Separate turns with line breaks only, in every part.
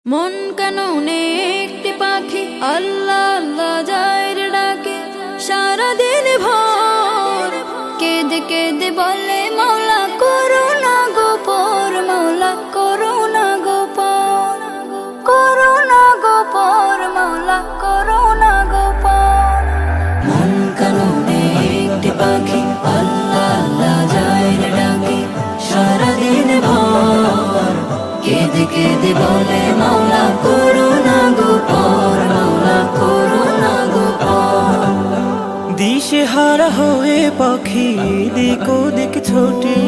মন কাননে একটি পাখি আল্লাহ আল্লাহ যায় রে ডাকে সারাদিন ভোর কেঁদে কেঁদে বলে মৌলা করুণা গো পর মৌলা করুণা গো পর করুণা গো পর মৌলা করুণা গো পর। মন কাননে একটি পাখি আল্লাহ আল্লাহ যায় রে ডাকে সারাদিন ভোর কেঁদে কেঁদে বলে মৌলা করুণা গো পর মৌলা করুণা গো পর।
দিশেহারা হয়ে পাখি দিক ওদিক ছোটে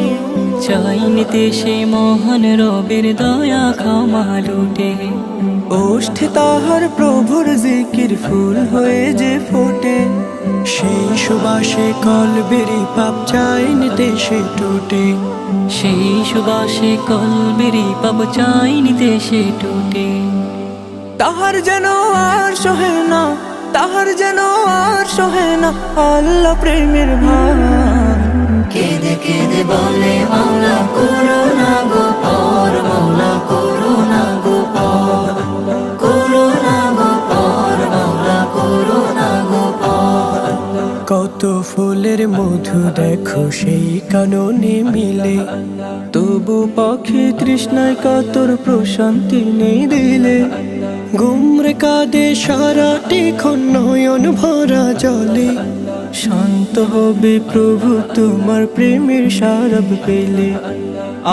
চাই নিতে সে মহান রবের দয়া ক্ষমা লুটে। ওষ্ঠে তাহার প্রভুর জিকির ফুল হয়ে যে ফোটে সেই সুবাসে কলবেরি পাপ চাই নিতে সে টোটে। সেই সুবাসে কলবেরি পাপ চাই নিতে সে টোটে। তাহার যেন আর সহে না তাহার যেন আর সহে না আল্লাহ প্রেমের ভার।
কেঁদে কেঁদে বলে মৌলা করুণা গো পর মৌলা করুণা গো পর করুণা গো পর মৌলা করুণা গো পর।
কত ফুলের মধু দেখো সেই কাননে মিলে তবু পাখি তৃষ্ণায় কাতর প্রশান্তি নেই দিলে। গুমরে কাঁদে সারাটি ক্ষণ নয়ন ভরা জলে শান্ত হবে প্রভু তোমার প্রেমের সারব পেলে।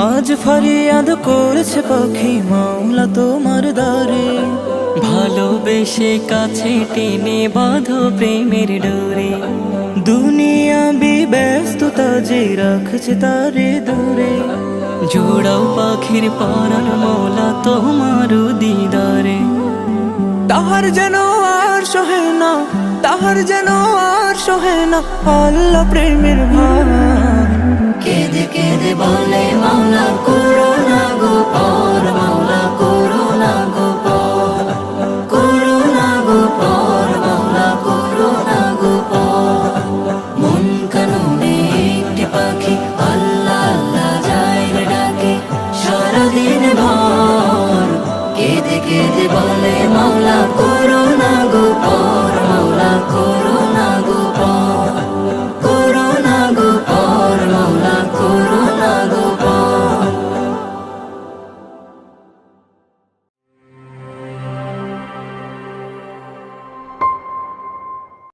আজ ফরিয়াদ করেছে পাখি মাওলা তোমার দ্বারে ভালোবেসে কাছে টেনে বাঁধো প্রেমের ডোরে। দুনিয়া ব্যস্ততা যে রাখছে তারে দূরে জোড়াও পাখির পারার মৌলা তোমার দিদারে। তাহার যেন আর সহে না তাহার যেন আর সহে না আল্লাহ প্রেমের ভার।
কেঁদে কেঁদে বলে মৌলা করুণা গো পর মৌলা করুণা গো পর করুণা গো পর মৌলা করুণা গো পর। মন কাননে একটি পাখি আল্লাহ আল্লাহ যায় রে ডাকে সারাদিন ভোর কেঁদে কেঁদে বলে মৌলা করুণা গো পর মৌলা করুণা।